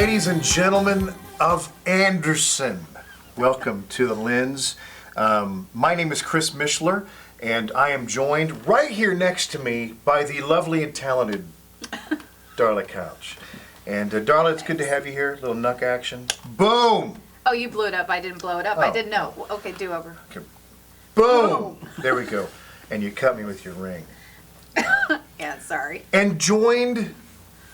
Ladies and gentlemen of Anderson, welcome to The Lens. My name is Chris Mishler, and I am joined right here next to me by the lovely and talented Darla Couch. And Darla, it's good to have you here. A little knuck action. Boom! Oh, you blew it up. I didn't blow it up. Oh. I didn't know. Okay, do over. Okay. Boom! There we go. And you cut me with your ring. Yeah, sorry. And joined,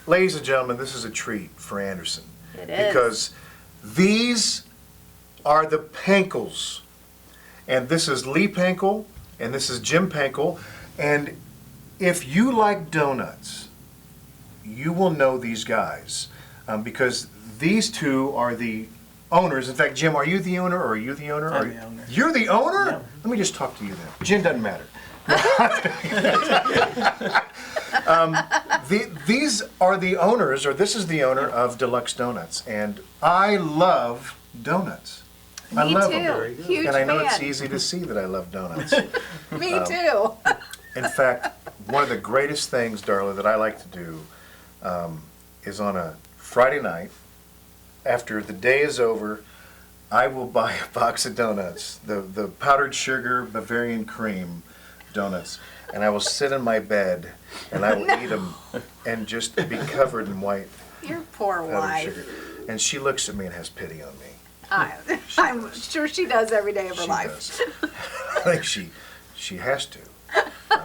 ladies and gentlemen, this is a treat for Anderson. It is. Because these are the Pankels. And this is Lee Pankel, and this is Jim Pankel. And if you like donuts, you will know these guys. Because these two are the owners. In fact, Jim, are you the owner, or are you the owner? I'm the owner. You're the owner? Yeah. Let me just talk to you then. Jim doesn't matter. These are the owners, or this is the owner of Deluxe Donuts, and I love donuts. I Me love too. them. Huge And I know it's fan. easy to see that I love donuts. Me too. In fact, one of the greatest things, Darla, that I like to do is on a Friday night, after the day is over, I will buy a box of donuts, the powdered sugar Bavarian cream donuts, and I will sit in my bed and I will eat them and just be covered in white Your poor powdered wife. sugar. And she looks at me and has pity on me. I'm sure she does every day of her She life. does. I think she has to,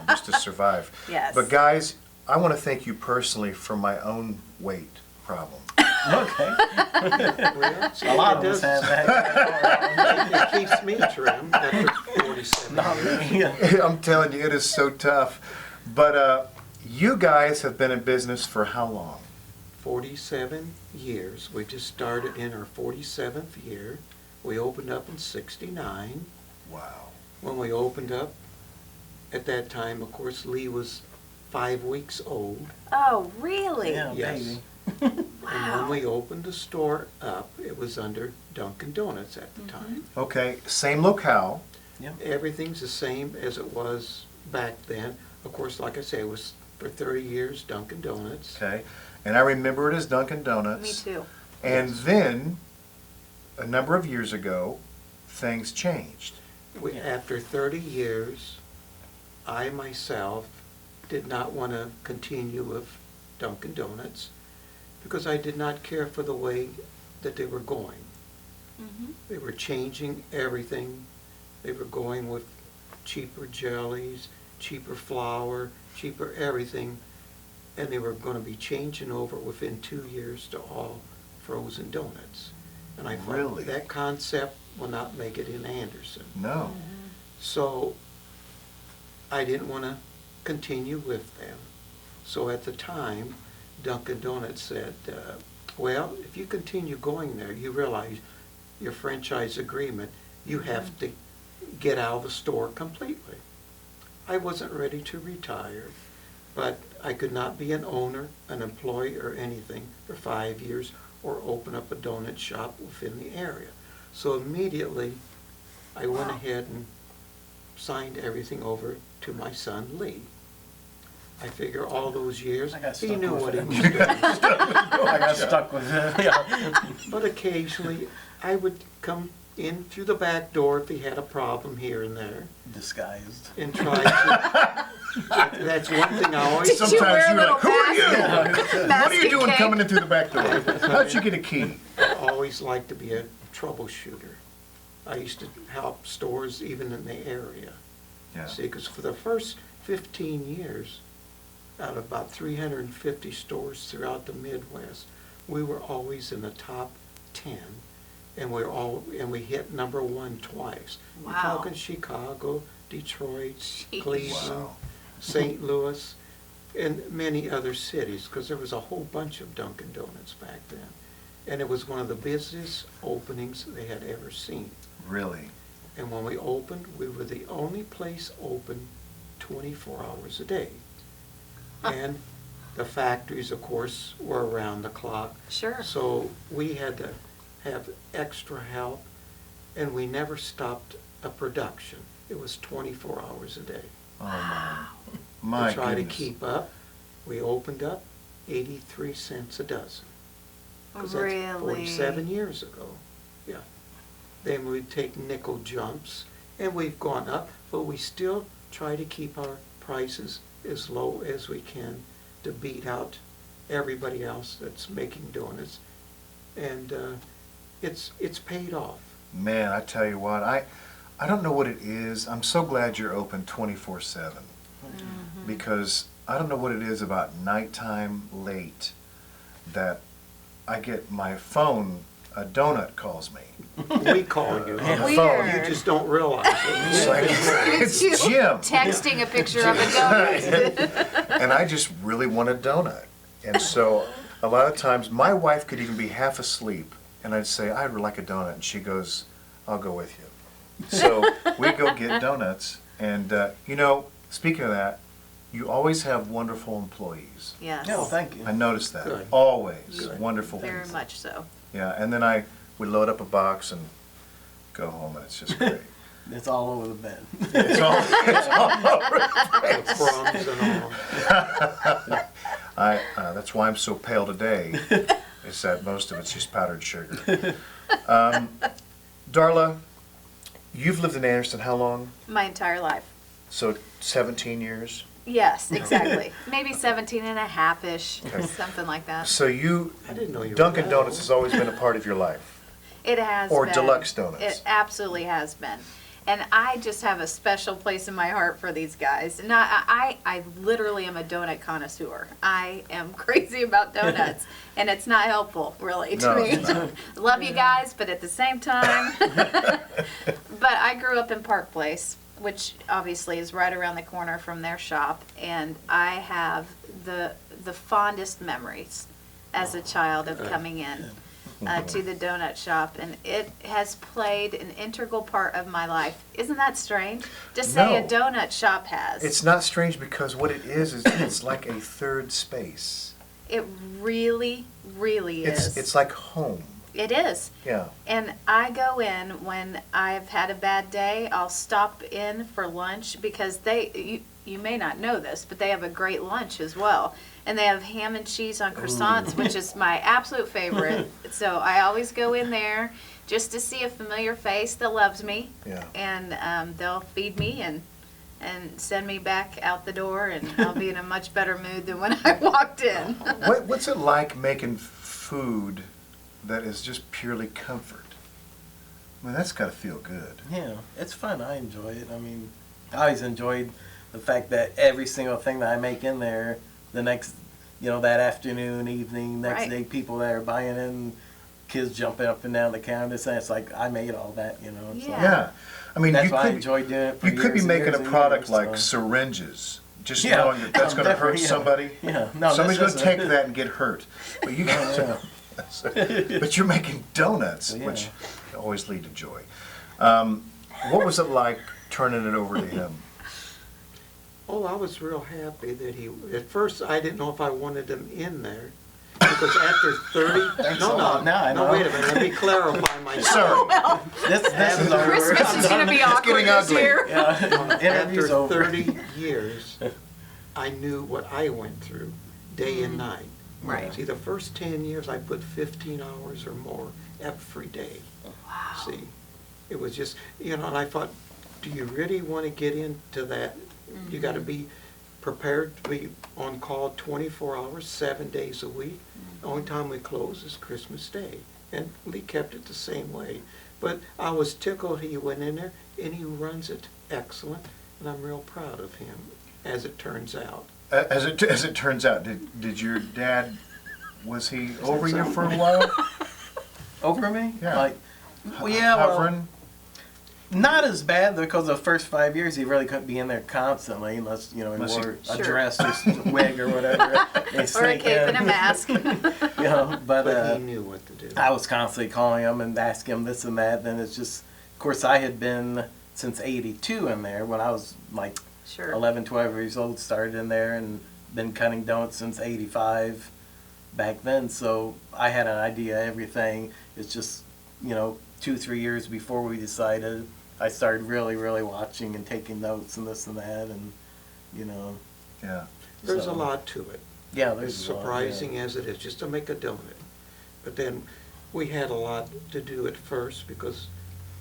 just to survive. Yes. But guys, I want to thank you personally for my own weight problem. Okay. Well, A lot of us have that. it keeps me trim after 47 Not years. me. Yeah. I'm telling you, it is so tough. But you guys have been in business for how long? 47 years. We just started in our 47th year. We opened up in '69. Wow. When we opened up, at that time, of course, Lee was 5 weeks old. Oh, really? Yeah, Yes. baby. And when we opened the store up, it was under Dunkin' Donuts at the time. Okay, same locale. Everything's the same as it was back then. Of course, like I say, it was for 30 years Dunkin' Donuts. Okay, and I remember it as Dunkin' Me Donuts. too. And then, a number of years ago, things changed. After 30 years, I myself did not want to continue with Dunkin' Donuts because I did not care for the way that they were going. Mhm. They were changing everything. They were going with cheaper jellies, cheaper flour, cheaper everything, and they were going to be changing over within 2 years to all frozen donuts. And I thought Really? that concept will not make it in Anderson. No. So I didn't want to continue with them. So at the time, Dunkin' Donuts said, well, if you continue going there, you realize your franchise agreement, you have to get out of the store completely. I wasn't ready to retire, but I could not be an owner, an employee, or anything for 5 years or open up a donut shop within the area. So immediately, I went ahead and signed everything over to my son, Lee. I figure all those years, I got he stuck knew with what he it. was doing. I got stuck with it. Yeah. But occasionally, I would come in through the back door if he had a problem here and there, Disguised. and try to, that's one thing I always, Did you wear a you're little like, who are you? mask? What are you doing cake? coming in through the back door? How'd you get a key? always liked to be a troubleshooter. I used to help stores even in the area. Yeah. See, because for the first 15 years, out of about 350 stores throughout the Midwest, we were always in the top 10, and we hit number 1 twice. We're Wow. talking Chicago, Detroit, Jeez. Cleveland, Wow. St. Louis, and many other cities, because there was a whole bunch of Dunkin' Donuts back then. And it was one of the busiest openings they had ever seen. Really? And when we opened, we were the only place open 24 hours a day. And the factories, of course, were around the clock. Sure. So we had to have extra help, and we never stopped a production. It was 24 hours a day. Oh, my. My To try goodness. to keep up, we opened up 83 cents a dozen. 'cause that's Really? 47 years ago. Yeah. Then we'd take nickel jumps, and we've gone up, but we still try to keep our prices as low as we can to beat out everybody else that's making donuts. And it's paid off. Man, I tell you what, I don't know what it is. I'm so glad you're open 24/7 because I don't know what it is about nighttime late that I get my phone, a donut calls me. We call you. On the Weird. phone. You just don't realize It's it. like, it's you Jim. texting a picture of a donut. And I just really want a donut. And so a lot of times my wife could even be half asleep and I'd say, I'd like a donut. And she goes, I'll go with you. So we go get donuts. And, you know, speaking of that, you always have wonderful employees. Yes. No, thank you. I noticed that. Good. Always. Good. Wonderful. Very much so. Yeah, and then we load up a box and go home and it's just great. It's all over the bed. It's all over the place. Crumbs and all. That's why I'm so pale today, is that most of it's just powdered sugar. Darla, you've lived in Anderson how long? My entire life. So 17 years? Yes, exactly. Maybe 17 and a half-ish, Okay. something like that. So I didn't know you were Dunkin' that Donuts old. has always been a part of your life. It has Or been. Deluxe Donuts. It absolutely has been. And I just have a special place in my heart for these guys. And I literally am a donut connoisseur. I am crazy about donuts. And it's not helpful, really, to No, me. it's not. Love you guys, but at the same time. But I grew up in Park Place, which obviously is right around the corner from their shop. And I have the fondest memories as a child of coming in to the donut shop, and it has played an integral part of my life. Isn't that strange to say a No. donut shop has? It's not strange because what it is it's like a third space. It really, really is. It's like home. It is. Yeah. And I go in when I've had a bad day. I'll stop in for lunch because you may not know this, but they have a great lunch as well. And they have ham and cheese on croissants, which is my absolute favorite. So I always go in there just to see a familiar face that loves me. Yeah. And they'll feed me and send me back out the door, and I'll be in a much better mood than when I walked in. What's it like making food that is just purely comfort? I mean, that's got to feel good. Yeah, it's fun. I enjoy it. I mean, I always enjoyed the fact that every single thing that I make in there, the next, that afternoon, evening, next Right. day, people that are buying in, kids jumping up and down the counter, and it's like, I made all that, It's Yeah. like, Yeah. I mean, that's you why I could, enjoyed doing it for you could be years and making years a and product years, like so. syringes, just Yeah. knowing that that's Oh, going to hurt definitely, yeah. somebody. Yeah. No, Somebody's going this to is- take that and get hurt. But you Yeah. but you're making donuts, Yeah. which always lead to joy. What was it like turning it over to him? Oh, I was real happy that at first I didn't know if I wanted him in there. Because after 30, Thanks no, a lot. Now I no, know. wait a minute, let me clarify myself. Sorry. This is over. Christmas is going to be awkward getting this ugly. year. Yeah, interview's After over. 30 years, I knew what I went through, day and night. Right. See, the first 10 years, I put 15 hours or more every day. Wow. See, it was just, and I thought, do you really want to get into that? You got to be prepared to be on call 24 hours, 7 days a week. The only time we close is Christmas Day. And Lee kept it the same way. But I was tickled he went in there, and he runs it excellent, and I'm real proud of him, as it turns out. As it turns out, did your dad, was he over you so? for a while? Over me? Yeah. Like, well, yeah, well, Hovering? not as bad because the first 5 years he really couldn't be in there constantly unless he Unless he- wore a Sure. dress or wig or whatever. They Or a sneak cape in. and a mask. But But he knew what to do. I was constantly calling him and asking him this and that. Then it's just, of course, I had been since '82 in there when I was like Sure. 11, 12 years old, started in there and been cutting donuts since '85 back then. So I had an idea of everything. It's just, 2-3 years before we decided, I started really, really watching and taking notes and this and that, and Yeah. There's so- a lot to it. Yeah, As there's a lot, surprising as it is, just to make a donut. But then we had a lot to do at first because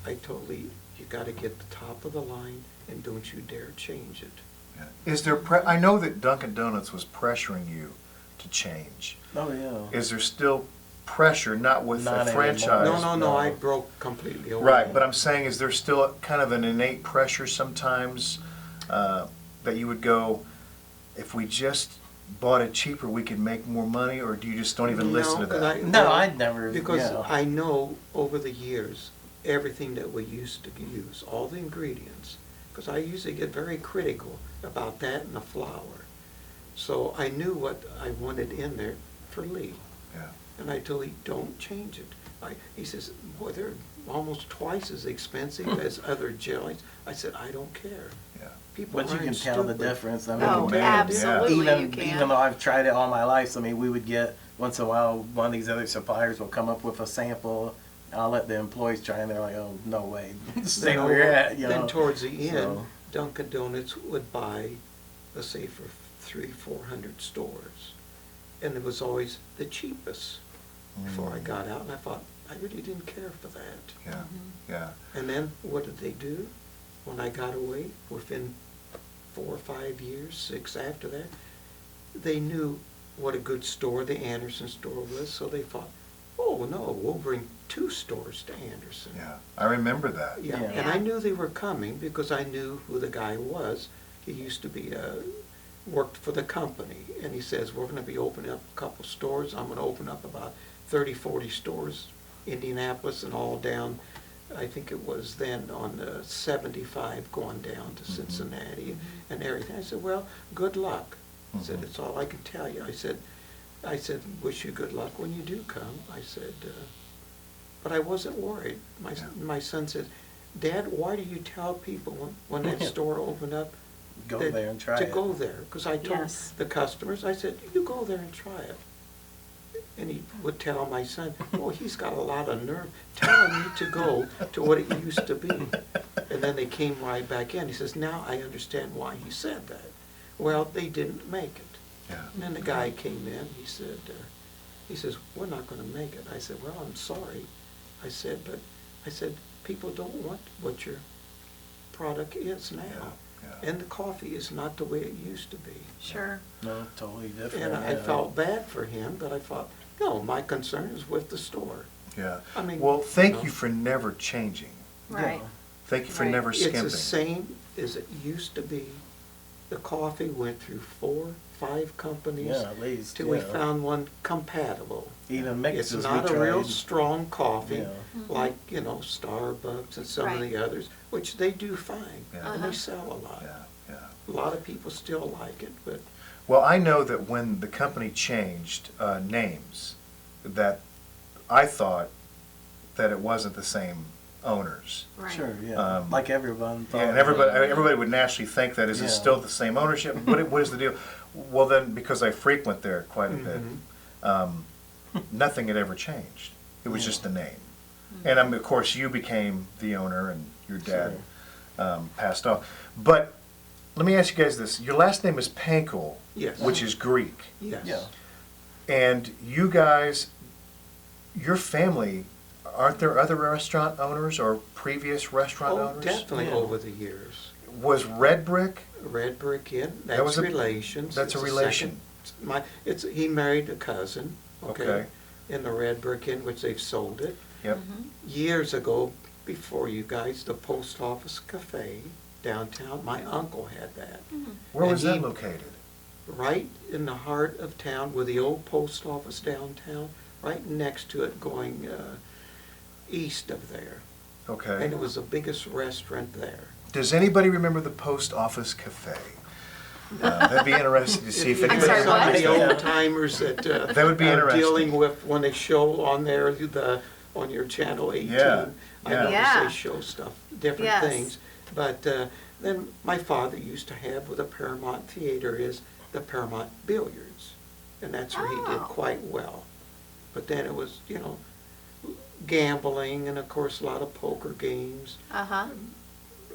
I told Lee, you gotta get the top of the line and don't you dare change it. Yeah. Is there, I know that Dunkin' Donuts was pressuring you to change. Oh, yeah. Is there still pressure, not with Not a anymore. franchise? No, No. I broke completely away. Right, but I'm saying, is there still kind of an innate pressure sometimes that you would go, if we just bought it cheaper, we could make more money, or do you just don't even listen to 'cause that? No, I'd never, Because yeah. I know over the years, everything that we used to use, all the ingredients, because I usually get very critical about that and the flour. So I knew what I wanted in there for Lee. Yeah. And I told Lee, don't change it. He says, boy, they're almost twice as expensive as other jellies. I said, I don't care. Yeah. People But you can aren't tell the stupid. difference. I mean, Oh, man, absolutely, you even can. though I've tried it all my life, so I mean, we would get once in a while one of these other suppliers will come up with a sample. And I'll let the employees try, and they're like, "Oh, no way, stay Then where you're at." You know. Then towards the end, So- Dunkin' Donuts would buy, let's say, for 300-400 stores, and it was always the cheapest before I got out, and I thought, I really didn't care for that. Yeah, yeah. And then what did they do? When I got away, within 4 or 5 years, 6 after that, they knew what a good store the Anderson store was, so they thought, oh, no, we'll bring 2 stores to Anderson. Yeah, I remember that. Yeah, Yeah. and I knew they were coming because I knew who the guy was. He used to be, worked for the company, and he says, we're gonna be opening up a couple stores. I'm gonna open up about 30, 40 stores, Indianapolis and all down, I think it was then on 75 going down to Cincinnati and everything. I said, well, good luck. I said, that's all I can tell you. I said, wish you good luck when you do come. I said, but I wasn't worried. My son said, Dad, why do you tell people when that store opened up Go that- there and try to it. go there? Because I told Yes. the customers, I said, you go there and try it. And he would tell my son, oh, he's got a lot of nerve telling me to go to what it used to be. And then they came right back in. He says, now I understand why he said that. Well, they didn't make it. Yeah. And then the guy came in, he says, we're not gonna make it. I said, well, I'm sorry. I said, people don't want what your product is now. Yeah. And the coffee is not the way it used to be. Sure. No, totally different. And I yeah. felt bad for him, but I thought, no, my concern is with the store. Yeah. I mean, Well, thank you you know. for never changing. Right. Thank you for Right. never It's skimping. the same as it used to be. The coffee went through 4, 5 companies Yeah, at least. till we yeah. found one compatible. Even It's mixes. not we a real tried. strong coffee Yeah. like, Starbucks and some of Right. the others, which they do fine, Yeah. and Uh-huh. they sell a lot. Yeah, yeah. A lot of people still like it, but Well, I know that when the company changed names, that I thought that it wasn't the same owners. Right. Sure, yeah. Like everyone thought. Yeah, and everybody would naturally think that. Is it Yeah. still the same ownership? What is the deal? Well, then, because I frequent there quite a bit, nothing had ever changed. It was Yeah. just the name. And of course, you became the owner, and your dad passed off. But let me ask you guys this: your last name is Pankel, yes. which is Greek, Yes. Yeah. and you guys, your family. Aren't there other restaurant owners or previous restaurant Oh, owners? definitely Yeah. over the years. Was Red Brick? Red Brick Inn, That that's was a- relations. that's a It's the relation. second- he married a cousin, Okay. okay, in the Red Brick Inn, which they've sold it. Yep. Years ago, before you guys, the Post Office Cafe downtown, my uncle had that. Where And was that he- located? Right in the heart of town, with the old post office downtown, right next to it going east of there. Okay. And it was the biggest restaurant there. Does anybody remember the Post Office Cafe? That'd be interesting to see if you I'm anybody. sorry, have some of the what? old timers that That would be are interesting. dealing with when they show on there on your channel 18. Yeah, I yeah. notice Yeah. they show stuff, different Yes. things. But then my father used to have with the Paramount Theater is the Paramount Billiards, and that's where he did Oh. quite well. But then it was gambling and of course a lot of poker games. Uh-huh.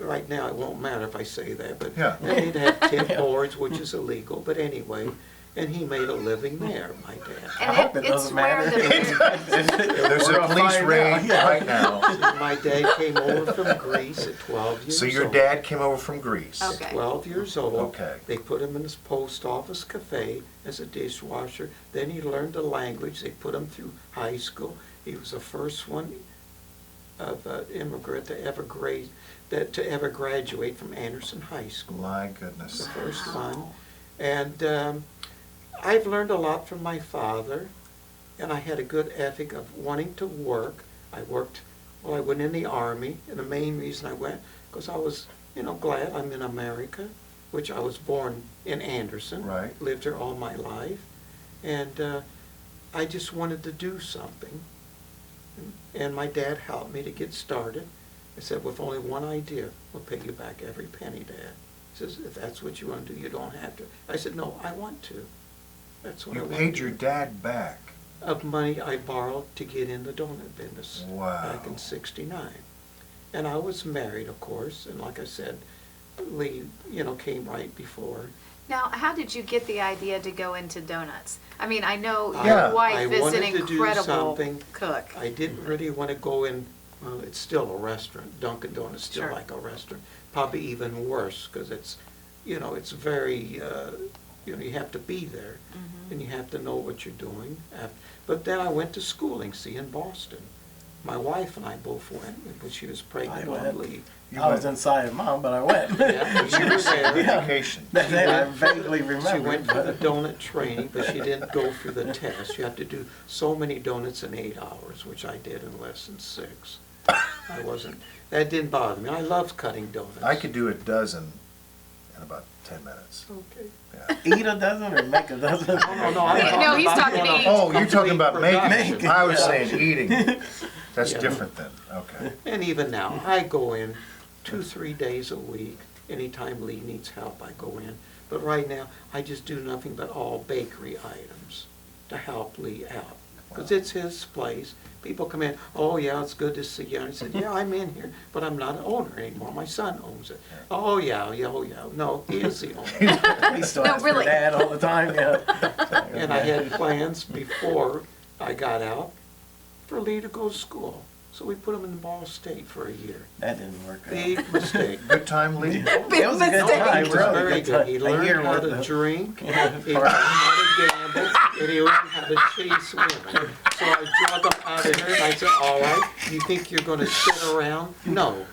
Right now, it won't matter if I say that, but Yeah. then he'd have tip boards, which is illegal, but anyway, and he made a living there, my dad. And I hope it it's doesn't where matter. the There's We're a gonna police find raid out, yeah. right now. My dad came over from Greece at 12 years So old. your dad came over from Greece. Okay. 12 years old. Okay. They put him in this post office cafe as a dishwasher. Then he learned the language. They put him through high school. He was the first one of an immigrant to ever graduate from Anderson High School. My goodness. The first one. And I've learned a lot from my father, and I had a good ethic of wanting to work. I went in the Army, and the main reason I went, because I was, glad I'm in America, which I was born in Anderson. Right. Lived here all my life. And I just wanted to do something. And my dad helped me to get started. I said, with only one idea, we'll pay you back every penny, Dad. He says, if that's what you want to do, you don't have to. I said, no, I want to. That's what I You want paid to your do. dad back. Of money I borrowed to get in the donut business. Wow. Back in '69. And I was married, of course, and like I said, Lee, came right before. Now, how did you get the idea to go into donuts? I mean, I know Yeah. your wife I is an wanted to do incredible something. cook. I didn't really want to go in, well, it's still a restaurant. Dunkin' Donuts is still Sure. like a restaurant. Probably even worse, because it's, it's very, you have to be there, Mm-hmm. and you have to know what you're doing. But then I went to schooling, in Boston. My wife and I both went, because she was pregnant I on went. leave. I was inside of Mom, but I went. Yeah, she was there. Education. That I vaguely remember. She went for the but- donut training, but she didn't go through the test. You have to do so many donuts in 8 hours, which I did in less than 6. That didn't bother me. I love cutting donuts. I could do a dozen in about 10 minutes. Okay. Yeah. Eat a dozen or make a dozen? No, I'm No, he's about talking doing a eat. Oh, you're talking complete about making. production. I was Yeah. saying eating. That's Yeah. different then. Okay. And even now, I go in 2-3 days a week. Anytime Lee needs help, I go in. But right now, I just do nothing but all bakery items to help Lee out. Because it's his place. People come in, oh yeah, it's good to see you. And I said, yeah, I'm in here, but I'm not an owner anymore. My son owns it. Oh yeah. No, he is the owner. He still No, asks really. for Dad all the time, yeah. And I had plans before I got out for Lee to go to school. So we put him in Ball State for a year. That didn't work out. Big mistake. Good time, Lee? It was a good mistake. time, He was really very good. He A learned year how worth to of- drink, Yeah. he learned how to gamble, and he learned how to chase women. So I drug him out of here, and I said, all right, you think you're gonna sit around? No.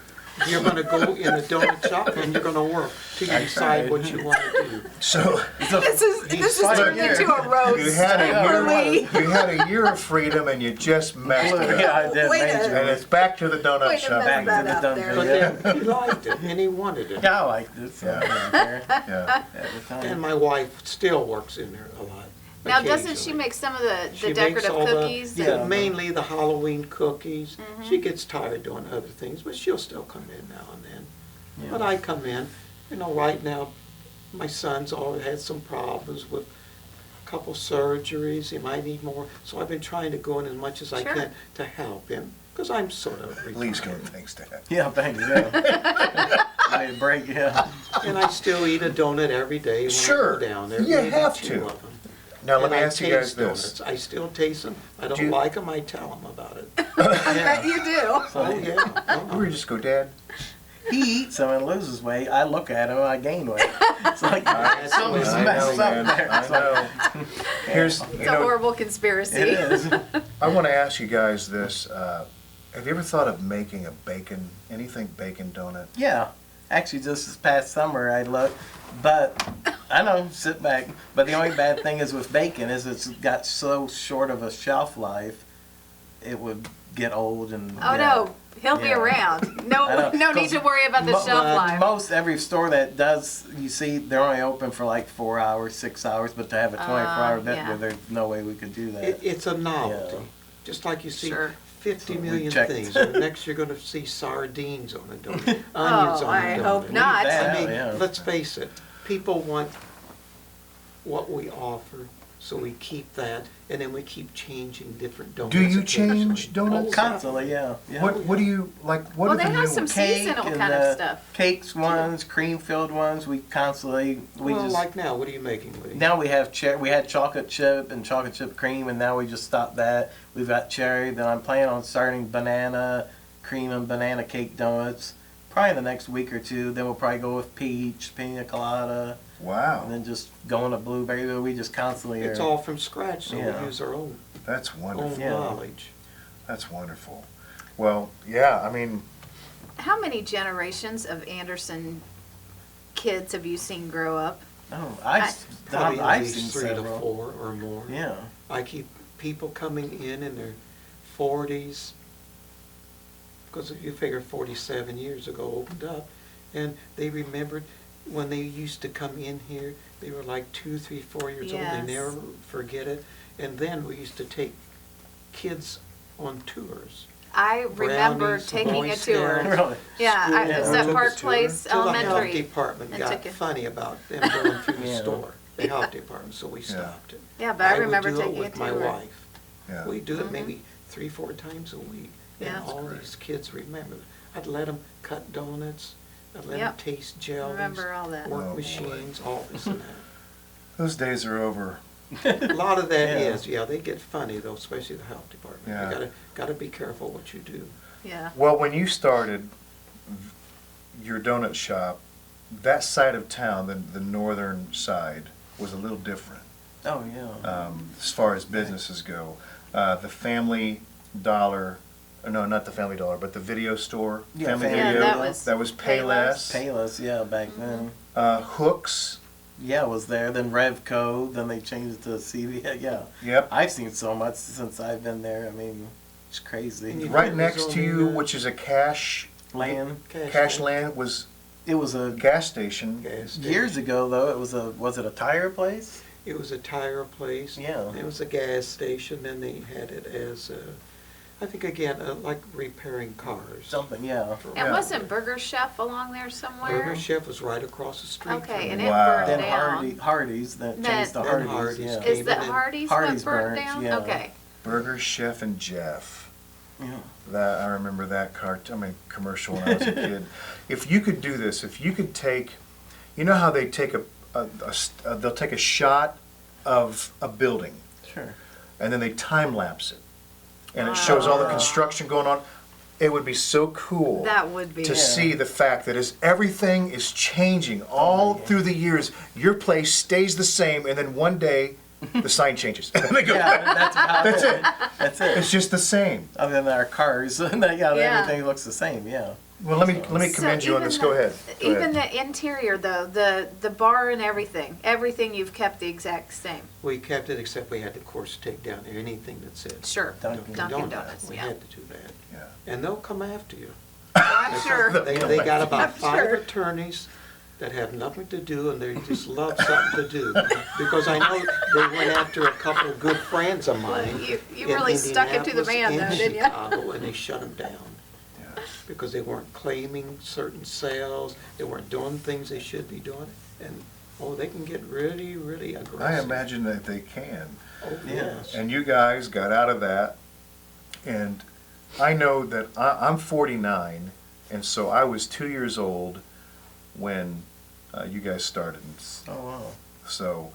You're gonna go in the donut shop, and you're gonna work till you decide what you wanna do. So This is fine turned here. into a roast. you had Really? you had a year of freedom and you just messed it Yeah, up. I did Wait a- major. And it's back to the donut Wait a shop. minute. Back to that the up there. dungeon, But yeah. then he liked it, and he wanted it. Yeah, I liked it, so I didn't care Yeah. at the And time. my wife still works in there a lot. Now, doesn't she occasionally. make some of the She makes decorative all the- cookies? Yeah, and- mainly the Halloween cookies. Mm-hmm. She gets tired doing other things, but she'll still come in now and then. Yeah. But I come in, right now, my son's always had some problems with a couple surgeries, he might need more. So I've been trying to go in as much as I Sure. can to help him, because I'm sort of Lee's retired. giving thanks to him. Yeah, thanks, yeah. I need a break, yeah. And I still eat a donut every day when Sure. I go down there. You maybe have 2 to. of them. Now let And me I ask you guys taste this. donuts. I still taste them. I Do don't you- like them, I tell them about it. I bet you do. Oh, yeah. Where you just go, Dad? He eats some and loses weight. I look at him, I gain weight. It's like something's I know, messed man. up there. I It's like, know. Here's, It's a horrible conspiracy. it is. I want to ask you guys this. Have you ever thought of making a anything bacon donut? Yeah, actually, just this past summer I looked, but I know, sit back. But the only bad thing is with bacon is it's got so short of a shelf life, it would get old and. Oh, no, he'll be Yeah. around. I No, know, no need 'cause to worry about the shelf life. Most every store that does, you see, they're only open for like 4 hours, 6 hours, but to have a 24-hour bit yeah. where there's no way we could do that. It's a novelty, Yeah. just like you see Sure. 50 So we million checked. things. And next you're going to see sardines on a donut, onions Oh, on a I donut. hope not. Need that. I mean, Yeah. let's face it, people want what we offer, So we keep that, and then we keep changing different donuts. Do you occasionally. change donuts? Constantly, yeah. Yeah. What do you, like, what Well, are they the have new some ones? seasonal and, kind of stuff. Cakes ones, cream-filled ones, we constantly, Well, like now, what are you making, Lee? now we have we had chocolate chip and chocolate chip cream, and now we just stopped that. We've got cherry, then I'm planning on starting banana, cream and banana cake donuts, probably in the next week or two. Then we'll probably go with peach, pina colada, and Wow, then just going to blueberry. But we just constantly It's are, all from scratch, so Yeah. we use our own that's wonderful. Yeah. knowledge. That's wonderful. Well, yeah, I mean, How many generations of Anderson kids have you seen grow up? oh, Probably at I've least seen 3 to several. 4 or more. Yeah. I keep people coming in their 40s, because you figure 47 years ago opened up, and they remembered when they used to come in here, they were like 2, 3, 4 years old. Yes. They never forget it. And then we used to take kids on tours. I remember Brownies, taking Boy a tour. Scouts, Really? Yeah, school it was board at took Park us tour Place till the health Elementary. department and got took it. funny about them going through the Yeah. store, the health department, so we stopped it. Yeah, but I remember would do it taking a with my tour. wife. yeah. We do it Mhm. maybe 3, 4 times a week. And Yeah. all That's these kids remember. I'd let them cut donuts. I'd let them Yep. taste jellies. Remember all that. Work Oh, boy. machines, all this and Those days are over. that. A lot of that Yeah. is, yeah, they get funny though, especially the health department. Yeah. You gotta be careful what you do. Yeah. Well, when you started your donut shop, that side of town, the northern side, was a little different Oh, yeah. as far as businesses go. The Family Dollar, no, not the Family Dollar, but the video store, Yeah, Family Family Video, Video. that was Payless. Payless, yeah, back then. Hooks, Yeah, it was there. Then Revco. Then they changed it to CVS. Yeah. yep. I've seen so much since I've been there. I mean, it's crazy. And you- Right it was next to on you, the, which is a cash Land. land, was It was a a gas station. gas years station. ago though. It was it a tire place? It was a tire place. Yeah. It was a gas station, and they had it as I think again, like repairing cars. Something, yeah. And Yeah. wasn't Burger Chef along there somewhere? Burger Chef was right across the street. Okay, from and me. it Wow. burned Then down. Hardee's that Then- changed to Then Hardee's. Hardee's Yeah. came Is that and then Hardee's Hardee's what burned burnt, down? yeah. Okay. Burger Chef and Jeff. Yeah. That I remember that commercial when I was a kid. If you could do this, if you could take, you know how they take they'll take a shot of a building Sure. and then they time lapse it, and it shows all the Ah. construction going on. It would be so cool That would be. to Yeah. see the fact that as everything is changing all yeah. through the years, your place stays the same, and then one day the sign changes. And they go, Yeah, that's about That's it. That's it. It's just the same. Other than our cars, yeah, Yeah. everything looks the same. Yeah. Well, let me commend you on this. Go ahead. Go Even ahead. the interior though, the bar and everything you've kept the exact same. We kept it, except we had to, of course, take down anything that said Sure. Dunkin' Dunkin' Donuts, We yeah. had to do that. Yeah. And they'll come after you. I'm sure. They got about I'm 5 sure. attorneys that have nothing to do, and they just love something to do. Because I know they went after a couple of good friends of mine. You in really stuck it to the Indianapolis man though, and didn't you? Chicago, and they shut them down. Yeah. Because they weren't claiming certain sales, they weren't doing things they should be doing, and, oh, they can get really, really aggressive. I imagine that they can. Oh, Yeah. yes. And you guys got out of that, and I know that I'm 49, and so I was 2 years old when you guys started. Oh wow. So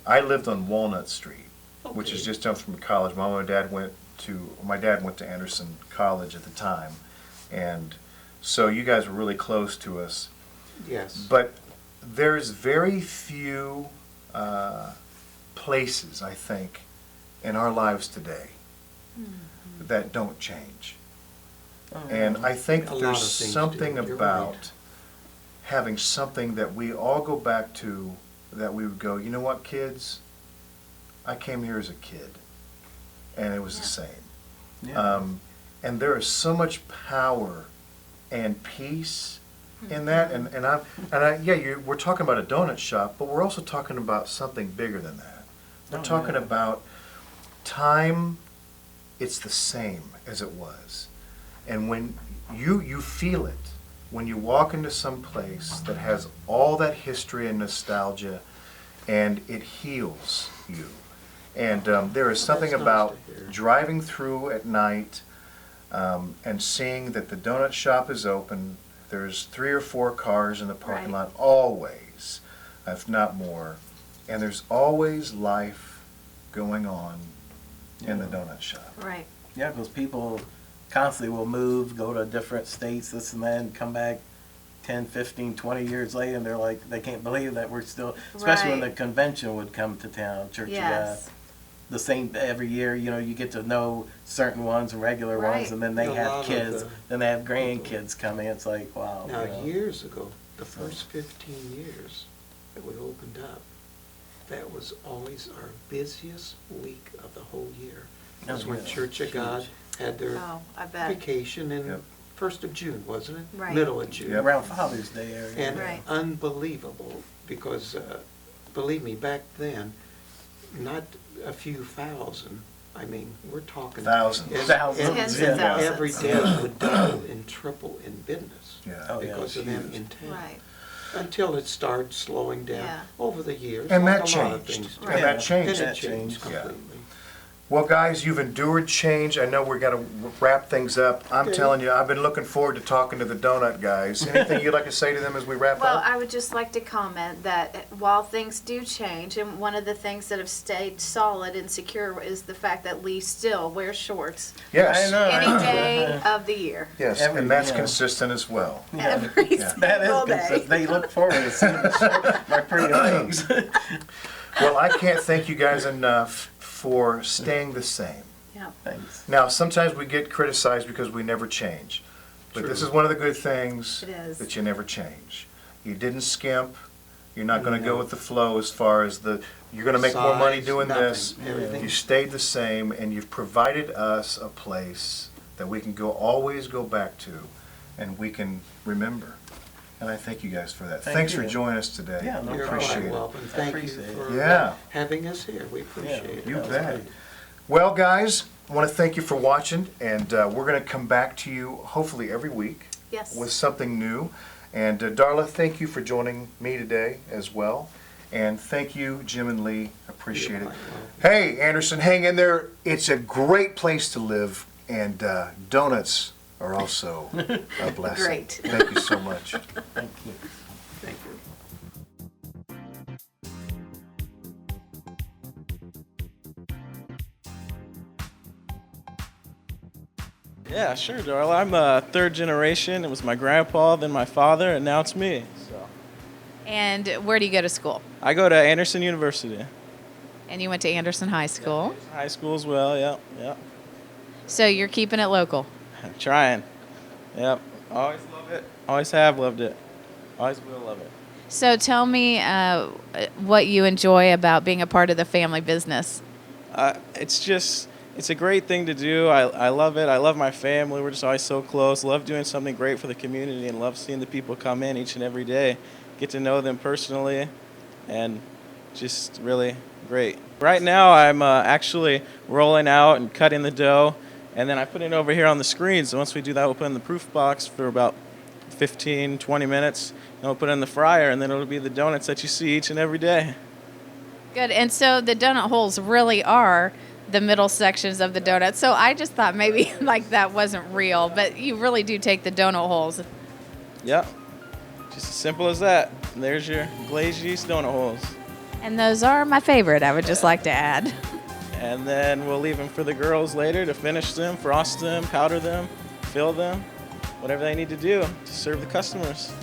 I lived on Walnut Street, which is Okay. just down from college. My dad went to Anderson College at the time, and so you guys were really close to us. Yes. But there's very few places, I think, in our lives today that don't change. Oh, And I think A lot there's of things something do. You're about right. having something that we all go back to, that we would go, you know what, kids? I came here as a kid, and it was the same. yeah. And there is so much power and peace in that. We're talking about a donut shop, but we're also talking about something bigger than that. We're Oh, talking yeah. about time. It's the same as it was. And when you feel it, when you walk into some place that has all that history and nostalgia, and it heals you. And there is something That's nice about to hear. driving through at night and seeing that the donut shop is open. There's 3 or 4 cars in the parking Right. lot, always, if not more. And there's always life going on in the donut shop. Right. Yeah, because people constantly will move, go to different states, this and that, and come back 10, 15, 20 years later, and they're like, they can't believe that we're still, especially when the Right. convention would come to town, Church of God. Yes. The same every year, you know, you get to know certain ones and regular Right. ones, and then they A lot have of kids, the- then they have grandkids coming. It's like, wow. Now, you know. years ago, the first 15 years that we opened up, that was always our busiest week of the whole year. That's Oh, when yeah. Church of God Huge. had their Oh, I bet. vacation in Yep. 1st of June, wasn't it? Right. Middle of June. Yep. Around Father's Day area. And Right. unbelievable, because, believe me, back then, not a few thousand, I mean, we're talking. Thousands. Thousands, Tens yeah. of thousands. Every day would double and triple in business. Yeah. Oh, yeah, Because it's of them huge. in town. Right. Until it started slowing down Yeah. over the years. And like that a lot of changed. things do. And that changed. And it That changed changed. Yeah. completely. Well, guys, you've endured change. I know we're going to wrap things up. I'm Okay. telling you, I've been looking forward to talking to the donut guys. Anything you'd like to say to them as we wrap Well, up? I would just like to comment that while things do change, and one of the things that have stayed solid and secure is the fact that Lee still wears shorts Yes. I know. any day of the year. Yes, Every- and that's yeah. consistent as well. Yeah. Every Yeah. That is single consistent. day. They look forward to seeing my pretty legs. Well, I can't thank you guys enough for staying the same. Yeah. Thanks. Now, sometimes we get criticized because we never change. But this True. is one of the good things It is. that you never change. You didn't skimp. You're not going to go No. with the flow as far as you're going to make more money Size, doing nothing, this. everything. You stayed the same, and you've provided us a place that we can always go back to, and we can remember. And I thank you guys for that. Thank Thanks for you. joining us today. Yeah, no You're problem. Appreciate quite it. welcome. I Thank you appreciate it. for Yeah. having us here. We appreciate it. You That was bet. great. Well, guys, I want to thank you for watching, and we're going to come back to you hopefully every week Yes. with something new. And Darla, thank you for joining me today as well. And thank you, Jim and Lee. Appreciate it. You're quite welcome. Hey, Anderson, hang in there. It's a great place to live, and donuts are also a blessing. Great. Thank you so much. Thank you. Thank you. Yeah, sure, Darla. I'm a third generation. It was my grandpa, then my father, and now it's me. So And where do you go to school? I go to Anderson University. And you went to Anderson High School. High school as well, yep, yep. So you're keeping it local. I'm trying. Yep. Always love it. Always have loved it. Always will love it. So tell me what you enjoy about being a part of the family business. It's a great thing to do. I love it. I love my family. We're just always so close. Love doing something great for the community and love seeing the people come in each and every day. Get to know them personally and just really great. Right now I'm actually rolling out and cutting the dough, and then I put it over here on the screen. So once we do that, we'll put it in the proof box for about 15, 20 minutes, and we'll put it in the fryer, and then it'll be the donuts that you see each and every day. Good. And so the donut holes really are the middle sections of the donut. So I just thought maybe like that wasn't real, but you really do take the donut holes. Yep. Just as simple as that. And there's your glazed yeast donut holes. And those are my favorite, I would just like to add. And then we'll leave them for the girls later to finish them, frost them, powder them, fill them, whatever they need to do to serve the customers.